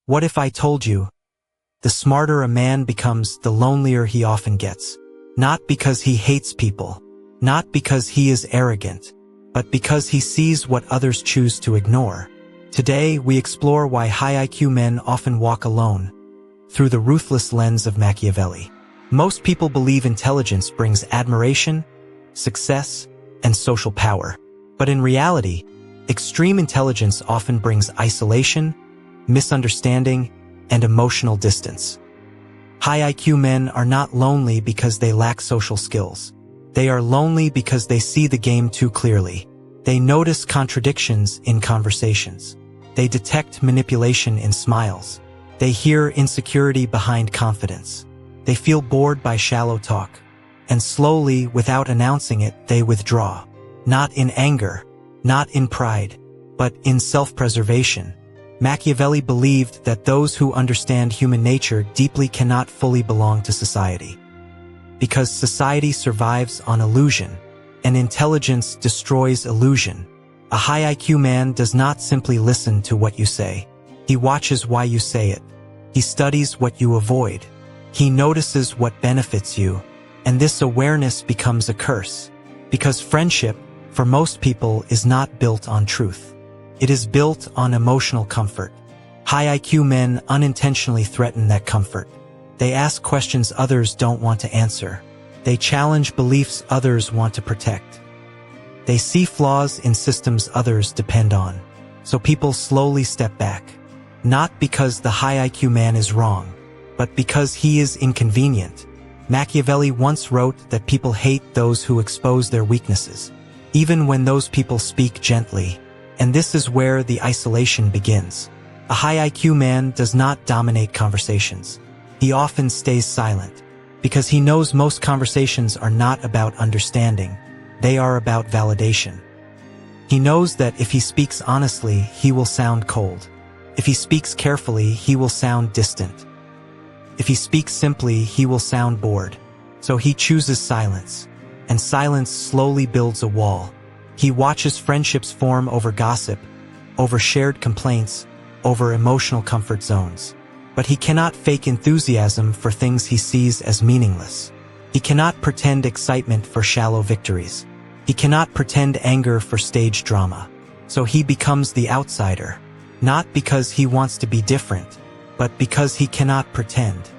What if I told you? The smarter a man becomes, the lonelier he often gets. Not because he hates people, not because he is arrogant, but because he sees what others choose to ignore. Today, we explore why high IQ men often walk alone, through the ruthless lens of Machiavelli. Most people believe intelligence brings admiration, success, and social power. But in reality, extreme intelligence often brings isolation, misunderstanding, and emotional distance. High IQ men are not lonely because they lack social skills. They are lonely because they see the game too clearly. They notice contradictions in conversations. They detect manipulation in smiles. They hear insecurity behind confidence. They feel bored by shallow talk. And slowly, without announcing it, they withdraw. Not in anger, not in pride, but in self-preservation. Machiavelli believed that those who understand human nature deeply cannot fully belong to society. Because society survives on illusion, and intelligence destroys illusion. A high IQ man does not simply listen to what you say. He watches why you say it. He studies what you avoid. He notices what benefits you. And this awareness becomes a curse. Because friendship, for most people, is not built on truth. It is built on emotional comfort. High IQ men unintentionally threaten that comfort. They ask questions others don't want to answer. They challenge beliefs others want to protect. They see flaws in systems others depend on. So people slowly step back. Not because the high IQ man is wrong, but because he is inconvenient. Machiavelli once wrote that people hate those who expose their weaknesses, even when those people speak gently. And this is where the isolation begins. A high IQ man does not dominate conversations. He often stays silent, because he knows most conversations are not about understanding. They are about validation. He knows that if he speaks honestly, he will sound cold. If he speaks carefully, he will sound distant. If he speaks simply, he will sound bored. So he chooses silence. And silence slowly builds a wall. He watches friendships form over gossip, over shared complaints, over emotional comfort zones. But he cannot fake enthusiasm for things he sees as meaningless. He cannot pretend excitement for shallow victories. He cannot pretend anger for stage drama. So he becomes the outsider, not because he wants to be different, but because he cannot pretend.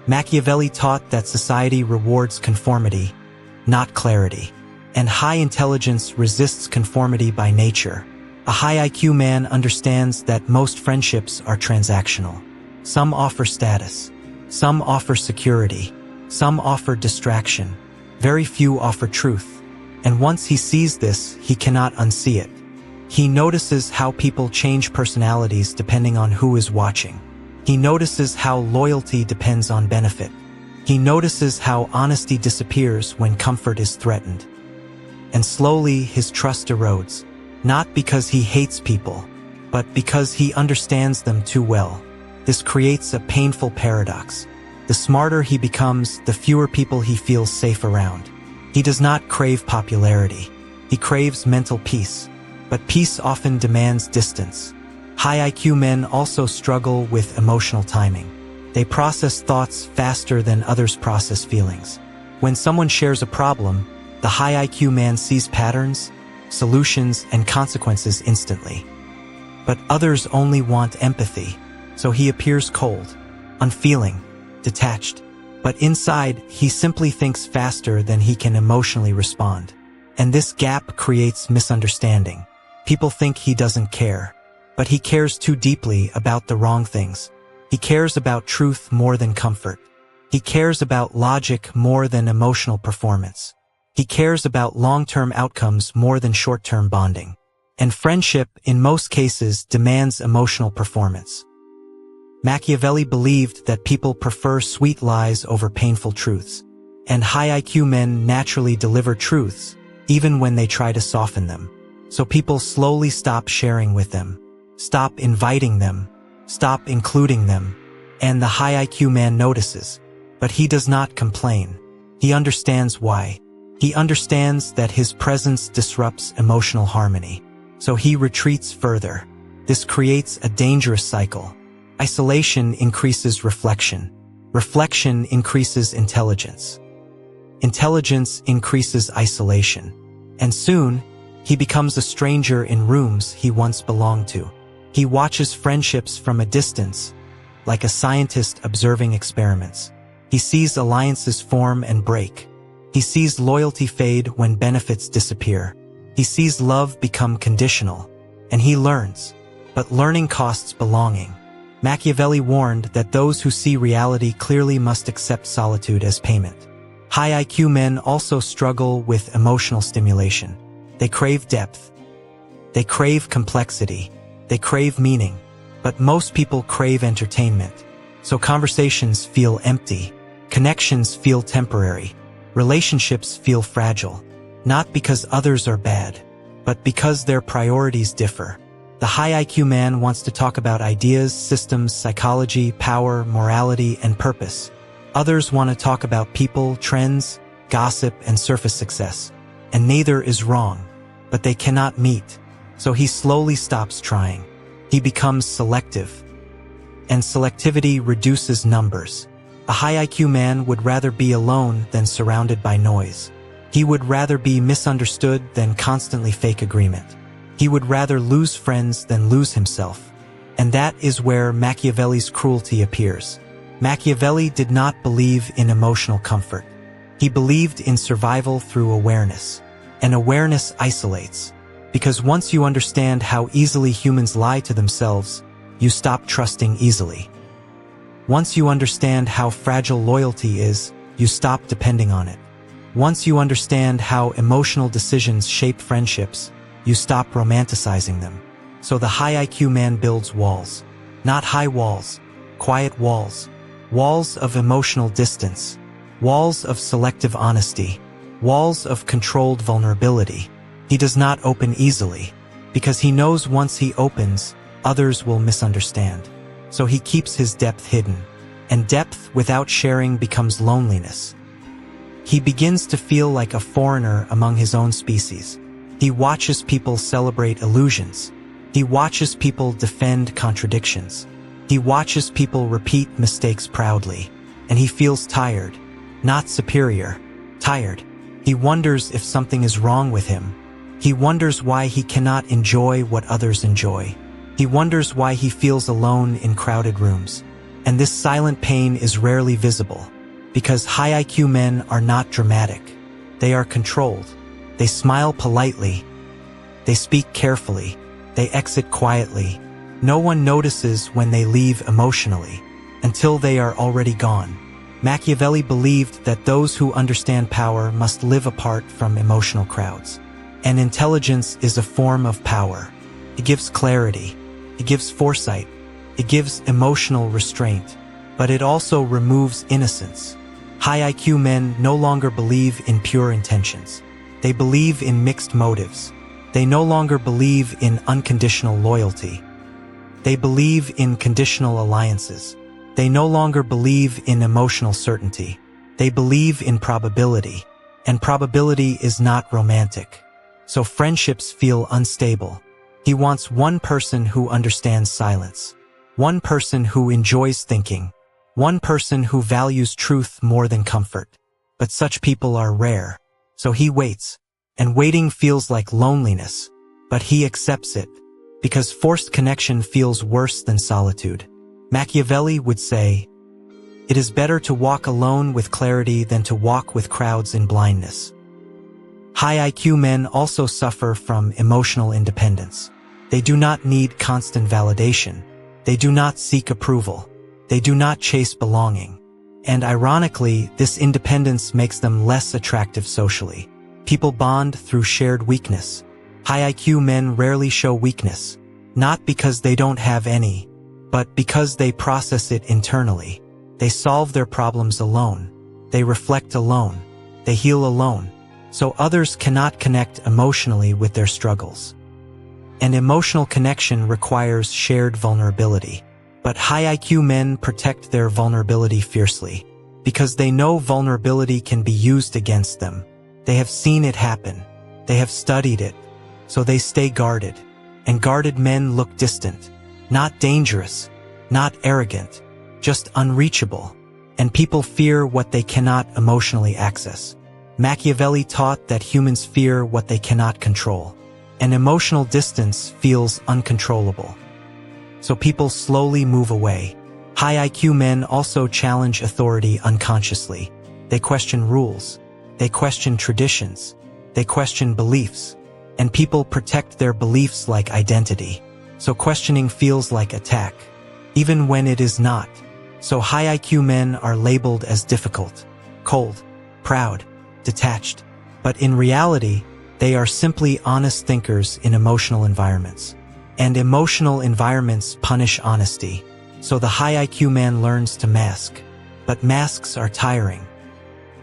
Machiavelli taught that society rewards conformity, not clarity. And high intelligence resists conformity by nature. A high IQ man understands that most friendships are transactional. Some offer status. Some offer security. Some offer distraction. Very few offer truth. And once he sees this, he cannot unsee it. He notices how people change personalities depending on who is watching. He notices how loyalty depends on benefit. He notices how honesty disappears when comfort is threatened. And slowly his trust erodes, not because he hates people, but because he understands them too well. This creates a painful paradox. The smarter he becomes, the fewer people he feels safe around. He does not crave popularity. He craves mental peace. But peace often demands distance. High IQ men also struggle with emotional timing. They process thoughts faster than others process feelings. When someone shares a problem, the high IQ man sees patterns, solutions, and consequences instantly. But others only want empathy, so he appears cold, unfeeling, detached. But inside, he simply thinks faster than he can emotionally respond. And this gap creates misunderstanding. People think he doesn't care, but he cares too deeply about the wrong things. He cares about truth more than comfort. He cares about logic more than emotional performance. He cares about long-term outcomes more than short-term bonding. And friendship, in most cases, demands emotional performance. Machiavelli believed that people prefer sweet lies over painful truths. And high IQ men naturally deliver truths, even when they try to soften them. So people slowly stop sharing with them, stop inviting them, stop including them. And the high IQ man notices. But he does not complain. He understands why. He understands that his presence disrupts emotional harmony. So he retreats further. This creates a dangerous cycle. Isolation increases reflection. Reflection increases intelligence. Intelligence increases isolation. And soon, he becomes a stranger in rooms he once belonged to. He watches friendships from a distance, like a scientist observing experiments. He sees alliances form and break. He sees loyalty fade when benefits disappear. He sees love become conditional. And he learns. But learning costs belonging. Machiavelli warned that those who see reality clearly must accept solitude as payment. High IQ men also struggle with emotional stimulation. They crave depth. They crave complexity. They crave meaning. But most people crave entertainment. So conversations feel empty. Connections feel temporary. Relationships feel fragile. Not because others are bad, but because their priorities differ. The high IQ man wants to talk about ideas, systems, psychology, power, morality, and purpose. Others want to talk about people, trends, gossip, and surface success. And neither is wrong, but they cannot meet. So he slowly stops trying. He becomes selective. And selectivity reduces numbers. A high IQ man would rather be alone than surrounded by noise. He would rather be misunderstood than constantly fake agreement. He would rather lose friends than lose himself. And that is where Machiavelli's cruelty appears. Machiavelli did not believe in emotional comfort. He believed in survival through awareness. And awareness isolates. Because once you understand how easily humans lie to themselves, you stop trusting easily. Once you understand how fragile loyalty is, you stop depending on it. Once you understand how emotional decisions shape friendships, you stop romanticizing them. So the high IQ man builds walls. Not high walls, quiet walls. Walls of emotional distance. Walls of selective honesty. Walls of controlled vulnerability. He does not open easily, because he knows once he opens, others will misunderstand. So he keeps his depth hidden. And depth without sharing becomes loneliness. He begins to feel like a foreigner among his own species. He watches people celebrate illusions. He watches people defend contradictions. He watches people repeat mistakes proudly. And he feels tired, not superior, tired. He wonders if something is wrong with him. He wonders why he cannot enjoy what others enjoy. He wonders why he feels alone in crowded rooms. And this silent pain is rarely visible, because high IQ men are not dramatic. They are controlled. They smile politely. They speak carefully. They exit quietly. No one notices when they leave emotionally, until they are already gone. Machiavelli believed that those who understand power must live apart from emotional crowds. And intelligence is a form of power. It gives clarity. It gives foresight. It gives emotional restraint. But it also removes innocence. High IQ men no longer believe in pure intentions. They believe in mixed motives. They no longer believe in unconditional loyalty. They believe in conditional alliances. They no longer believe in emotional certainty. They believe in probability. And probability is not romantic. So friendships feel unstable. He wants one person who understands silence. One person who enjoys thinking. One person who values truth more than comfort. But such people are rare. So he waits. And waiting feels like loneliness. But he accepts it. Because forced connection feels worse than solitude. Machiavelli would say, "It is better to walk alone with clarity than to walk with crowds in blindness." High IQ men also suffer from emotional independence. They do not need constant validation. They do not seek approval. They do not chase belonging. And ironically, this independence makes them less attractive socially. People bond through shared weakness. High IQ men rarely show weakness, not because they don't have any, but because they process it internally. They solve their problems alone. They reflect alone. They heal alone. So others cannot connect emotionally with their struggles. And emotional connection requires shared vulnerability. But high IQ men protect their vulnerability fiercely, because they know vulnerability can be used against them. They have seen it happen. They have studied it. So they stay guarded. And guarded men look distant. Not dangerous, not arrogant, just unreachable. And people fear what they cannot emotionally access. Machiavelli taught that humans fear what they cannot control. And emotional distance feels uncontrollable. So people slowly move away. High IQ men also challenge authority unconsciously. They question rules. They question traditions. They question beliefs. And people protect their beliefs like identity. So questioning feels like attack, even when it is not. So high IQ men are labeled as difficult, cold, proud, detached. But in reality, they are simply honest thinkers in emotional environments. And emotional environments punish honesty. So the high IQ man learns to mask. But masks are tiring.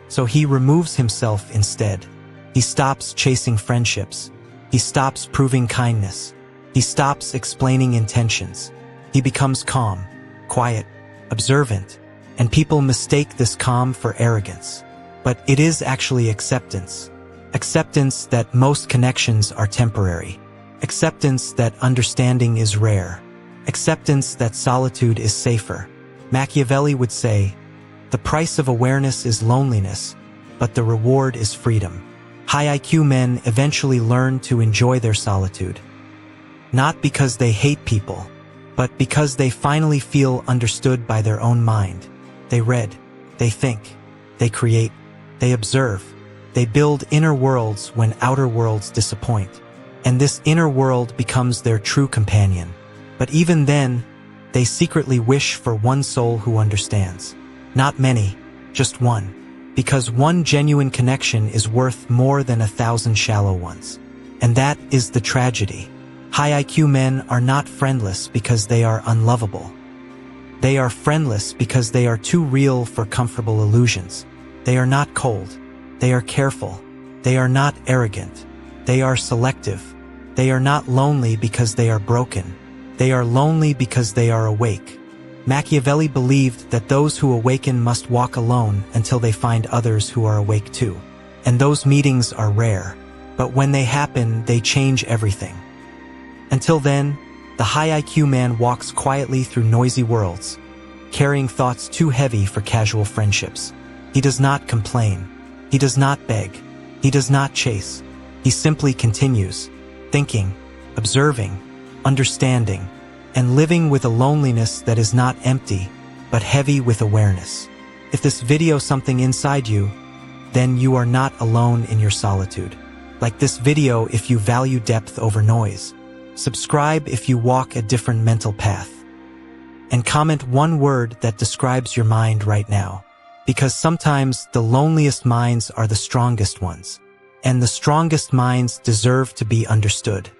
So he removes himself instead. He stops chasing friendships. He stops proving kindness. He stops explaining intentions. He becomes calm, quiet, observant, and people mistake this calm for arrogance. But it is actually acceptance. Acceptance that most connections are temporary. Acceptance that understanding is rare. Acceptance that solitude is safer. Machiavelli would say, "The price of awareness is loneliness, but the reward is freedom." High IQ men eventually learn to enjoy their solitude. Not because they hate people, but because they finally feel understood by their own mind. They read, they think, they create, they observe, they build inner worlds when outer worlds disappoint. And this inner world becomes their true companion. But even then, they secretly wish for one soul who understands. Not many, just one. Because one genuine connection is worth more than 1,000 shallow ones. And that is the tragedy. High IQ men are not friendless because they are unlovable. They are friendless because they are too real for comfortable illusions. They are not cold. They are careful. They are not arrogant. They are selective. They are not lonely because they are broken. They are lonely because they are awake. Machiavelli believed that those who awaken must walk alone until they find others who are awake too. And those meetings are rare. But when they happen, they change everything. Until then, the high IQ man walks quietly through noisy worlds, carrying thoughts too heavy for casual friendships. He does not complain. He does not beg. He does not chase. He simply continues, thinking, observing, understanding, and living with a loneliness that is not empty, but heavy with awareness. If this video something inside you, then you are not alone in your solitude. Like this video if you value depth over noise. Subscribe if you walk a different mental path. And comment one word that describes your mind right now. Because sometimes the loneliest minds are the strongest ones. And the strongest minds deserve to be understood.